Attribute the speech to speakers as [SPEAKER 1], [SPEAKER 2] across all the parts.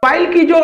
[SPEAKER 1] Mobile की जो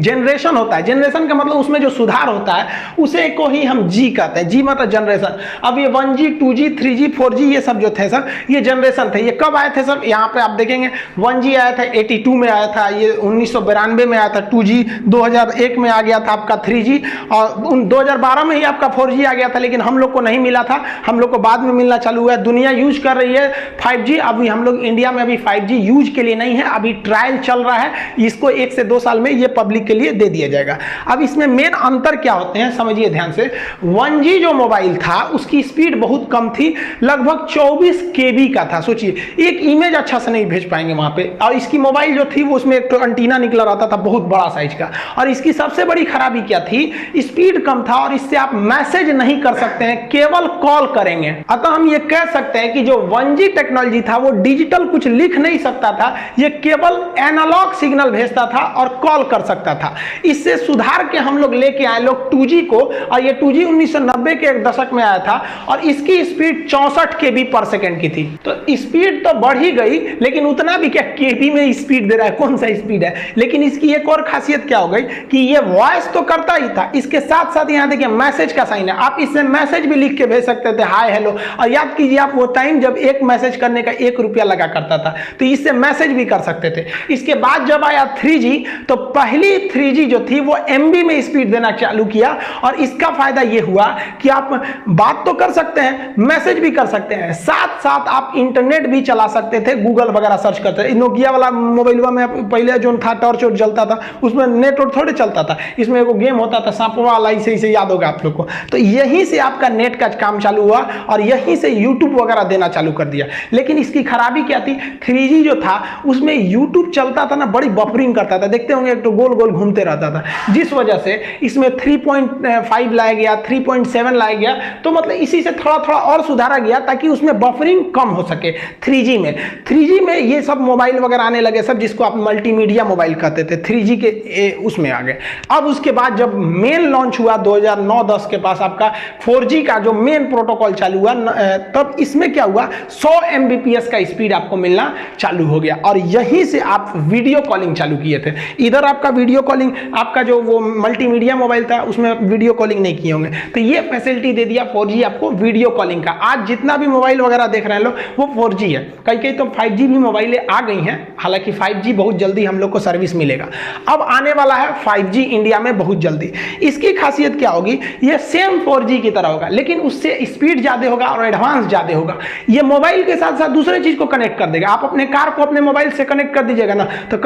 [SPEAKER 1] generation होता है, जनरेशन का मतलब उसमें जो सुधार होता है उसे को ही हम जी कहते हैं। जी मतलब जनरेशन। अब ये 1G 2G 3G 4G ये सब जो थे सर, ये जनरेशन थे। ये कब आए थे सर? यहाँ पे आप देखेंगे 1G आया था 82 में आया था, ये 1992 में आया था 2G, 2001 में आ गया था आपका 3G, और 2012 में ही आपका 4G आ गया था, लेकिन हम लोग को नहीं मिला था, हम लोग को बाद में मिलना चालू हुआ है। दुनिया यूज कर रही है 5G। अभी हम लोग इंडिया में अभी 5G यूज के लिए नहीं है, अभी ट्रायल चल रहा है, इसको 1 से 2 साल में ये पब्लिक के लिए दे दिया जाएगा। अब इसमें मेन अंतर क्या होते हैं समझिए ध्यान से। 1G जो मोबाइल था उसकी स्पीड बहुत कम थी, लगभग 24 KB का था। सोचिए एक इमेज अच्छा से नहीं भेज पाएंगे वहां पे, और इसकी मोबाइल जो थी वो उसमें एक तो एंटीना निकला रहता था बहुत बड़ा साइज का, और इसकी सबसे बड़ी खराबी क्या थी, स्पीड कम था और इससे आप मैसेज नहीं कर सकते हैं, केवल कॉल करेंगे। अतः हम ये कह सकते हैं कि जो 1G टेक्नोलॉजी था वो डिजिटल कुछ लिख नहीं सकता था, ये केवल एनालॉग सिग्नल भेजता था और कॉल कर सकता था। इससे सुधार के हम लोग लेके आए लोग 2G को, और ये 2G 1990 के एक दशक में आया था, और इसकी स्पीड 64 KB पर सेकंड की थी। तो स्पीड तो बढ़ ही गई, लेकिन उतना भी क्या KB में स्पीड दे रहा है, कौन सा स्पीड है। लेकिन इसकी एक और खासियत क्या हो गई कि ये वॉइस तो करता ही था, इसके साथ साथ यहाँ देखिए मैसेज का साइन है, आप इससे मैसेज भी लिख के भेज सकते थे, हाय हेलो। और याद कीजिए आप वो टाइम जब एक मैसेज करने का 1 रुपया लगा करता था, तो इससे मैसेज भी कर सकते थे। इसके बाद जब आया 3G, तो पहली 3G जो थी वो MB में स्पीड देना चालू किया, और इसका फायदा ये हुआ कि आप बात तो कर सकते हैं, मैसेज भी कर सकते हैं, साथ साथ आप इंटरनेट भी चला सकते थे, गूगल वगैरह सर्च करते थे। नोकिया वाला मोबाइल में पहले जो था टॉर्च और जलता था, उसमें नेट और थोड़े चलता था, इसमें एक गेम होता था सांपों वाला, इसे याद होगा आप लोग को। तो यहीं से आपका नेट का काम चालू हुआ, और यहीं से यूट्यूब वगैरह देना चालू कर दिया। लेकिन इसकी खराबी क्या थी, 3G जो था उसमें यूट्यूब चलता था ना, बड़ी बफरिंग करता था, देखते होंगे एक तो गोल गोल घूमते रहता था, जिस वजह से इसमें 3.5 लाया गया, 3.7 लाया गया। तो मतलब इसी से थोड़ा थोड़ा और सुधारा गया ताकि उसमें बफरिंग कम हो सके। 3G में ये सब मोबाइल वगैरह आने लगे सब, जिसको आप मल्टीमीडिया मोबाइल कहते थे, 3G के उसमें आ गए। अब उसके बाद जब मेन लॉन्च हुआ 2009-10 के पास आपका 4G का जो मेन प्रोटोकॉल चालू हुआ, तब इसमें क्या हुआ, 100 Mbps का स्पीड आपको मिलना चालू हो गया, और यहीं से आप वीडियो कॉलिंग चालू किए थे। इधर आपका वीडियो कॉलिंग, आपका जो वो मल्टीमीडिया मोबाइल था उसमें वीडियो कॉलिंग नहीं किए होंगे, तो ये फैसिलिटी दे दिया 4G आपको वीडियो कॉलिंग का। आज जितना भी मोबाइल वगैरह देख रहे हैं लोग वो 4G है, कई तो 5G भी मोबाइलें आ गई हैं, हालांकि 5G बहुत जल्दी हम लोग को सर्विस मिलेगा। अब आने वाला है 5G इंडिया में बहुत जल्दी। इसकी खासियत क्या होगी, ये सेम 4G की तरह होगा, लेकिन उससे स्पीड ज्यादा होगा और एडवांस ज्यादा होगा। ये मोबाइल के साथ साथ दूसरे चीज को कनेक्ट कर देगा। आप अपने कार को अपने मोबाइल से कनेक्ट कर दीजिएगा ना, तो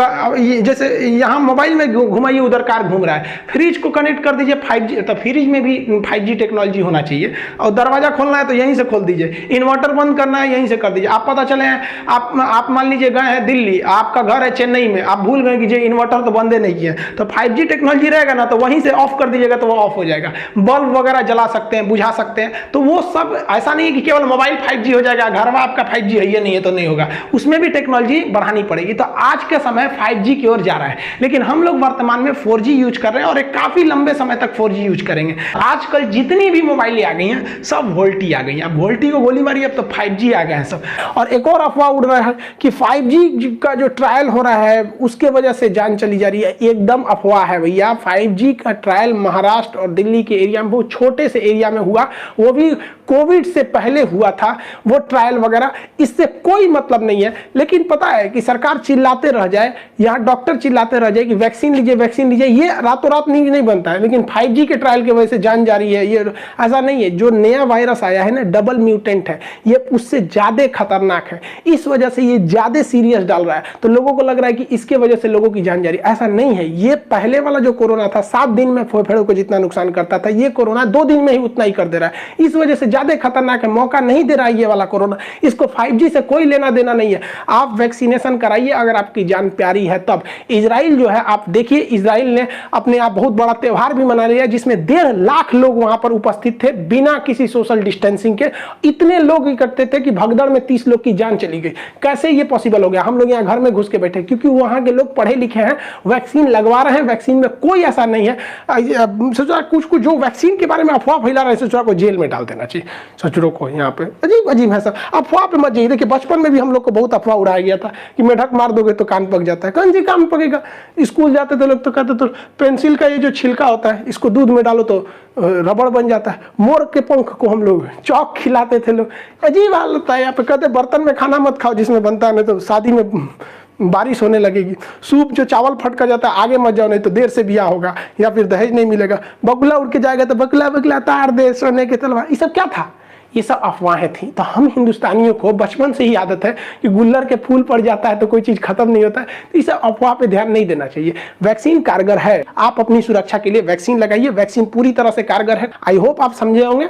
[SPEAKER 1] जैसे यहाँ मोबाइल में घुमाइए, उधर कार घूम रहा है, फ्रिज को कनेक्ट कर दीजिए 5G, तो फ्रिज में भी 5G टेक्नोलॉजी होना चाहिए। और दरवाजा खोलना है तो यहीं से खोल दीजिए, इन्वर्टर बंद करना है यहीं से कर दीजिए। आप पता चले आप मान लीजिए गए हैं दिल्ली, आपका घर है चेन्नई में, आप भूल गए कि इन्वर्टर तो बंदे नहीं किए, तो 5G टेक्नोलॉजी रहेगा ना, तो वहीं से ऑफ कर दीजिएगा तो वो ऑफ हो जाएगा। बल्ब वगैरह जला सकते हैं, बुझा सकते हैं। तो वो सब ऐसा नहीं है कि केवल मोबाइल 5G हो जाएगा, घर में आपका 5G है ये नहीं है तो नहीं होगा, उसमें भी टेक्नोलॉजी बढ़ानी पड़ेगी। तो आज के समय 5G की ओर जा रहा है, लेकिन हम लोग वर्तमान में 4G यूज कर रहे हैं, और एक काफी लंबे समय तक 4G यूज करेंगे। आजकल जितनी भी मोबाइलें आ गई हैं सब वोल्टी आ गई हैं। अब वोल्टी को गोली मारी, अब तो 5G आ गए हैं सब। और एक और अफवाह उड़ रहा है कि 5G का जो ट्रायल हो रहा है उसके वजह से जान चली जा रही है, एकदम अफवाह है भैया। 5G का ट्रायल महाराष्ट्र और दिल्ली के एरिया में, बहुत छोटे से एरिया में हुआ, वो भी कोविड से पहले हुआ था वो ट्रायल वगैरह, इससे कोई मतलब नहीं है। लेकिन पता है कि सरकार चिल्लाते रह जाए, यहाँ डॉक्टर चिल्लाते रह जाए कि वैक्सीन लीजिए वैक्सीन लीजिए, ये रातों रात नहीं बनता है। लेकिन 5G के ट्रायल की वजह से जान जा रही है, ये ऐसा नहीं है। जो नया वायरस आया है ना, डबल म्यूटेंट है, ये उससे ज्यादा खतरनाक है, इस वजह से ये ज्यादा सीरियस डाल रहा है। तो लोगों को लग रहा है कि इसके वजह से लोगों की जान जा रही है, ऐसा नहीं है। ये पहले वाला जो कोरोना था 7 दिन में फेफड़ों को जितना नुकसान करता था, ये कोरोना 2 दिन में ही उतना ही कर दे रहा है, इस वजह से ज्यादा खतरनाक है। मौका नहीं दे रहा है ये वाला कोरोना, इसको 5G से कोई लेना देना नहीं है। आप वैक्सीनेशन कराइए अगर आपकी जान प्यारी है तब। इजराइल जो है, आप देखिए इजराइल ने अपने आप बहुत बड़ा त्योहार भी मना लिया, जिसमें 1.5 लाख लोग वहां पर उपस्थित थे बिना किसी सोशल डिस्टेंसिंग के। इतने लोग इकट्ठे थे कि भगदड़ में में 30 लोग की जान चली गई। कैसे ये पॉसिबल हो गया? हम लोग यहाँ घर में घुस के बैठे, क्योंकि वहाँ के लोग पढ़े लिखे हैं, वैक्सीन लगवा रहे हैं, वैक्सीन में कोई ऐसा नहीं है। सोचा कुछ जो वैक्सीन के बारे में अफवाह फैला रहे हैं, सचुरा को जेल में डाल देना चाहिए। सचुरों को यहाँ पे अजीब अजीब है सब, अफवाह पे मत जाइए। देखिए बचपन में भी हम लोग को बहुत अफवाह उड़ाया गया था कि मेढक मार दोगे तो कान पक जाता है। कौन सी कान पकेगा? स्कूल जाते थे लोग तो कहते तो पेंसिल का ये जो छिलका होता है इसको दूध में डालो तो रबड़ बन जाता है। मोर के पंख को हम लोग चौक खिलाते थे लोग। अजीब हाल होता है यहाँ पे। कहते बर्तन में खाना मत खाओ जिसमें बनता है, नहीं तो शादी में बारिश होने लगेगी। सूप जो चावल फट कर जाता है आगे मत जाओ, नहीं तो देर से ब्याह होगा या फिर दहेज नहीं मिलेगा। बगुला उड़ के जाएगा तो बगुला बगुला तार दे सोने के तलवार। ये सब क्या था? ये सब अफवाहें थी। तो हम हिंदुस्तानियों को बचपन से ही आदत है कि गुल्लर के फूल पड़ जाता है तो कोई चीज़ खत्म नहीं होता है। तो इस अफवाह पे ध्यान नहीं देना चाहिए। वैक्सीन कारगर है, आप अपनी सुरक्षा के लिए वैक्सीन लगाइए। वैक्सीन पूरी तरह से कारगर है। आई होप आप समझे होंगे।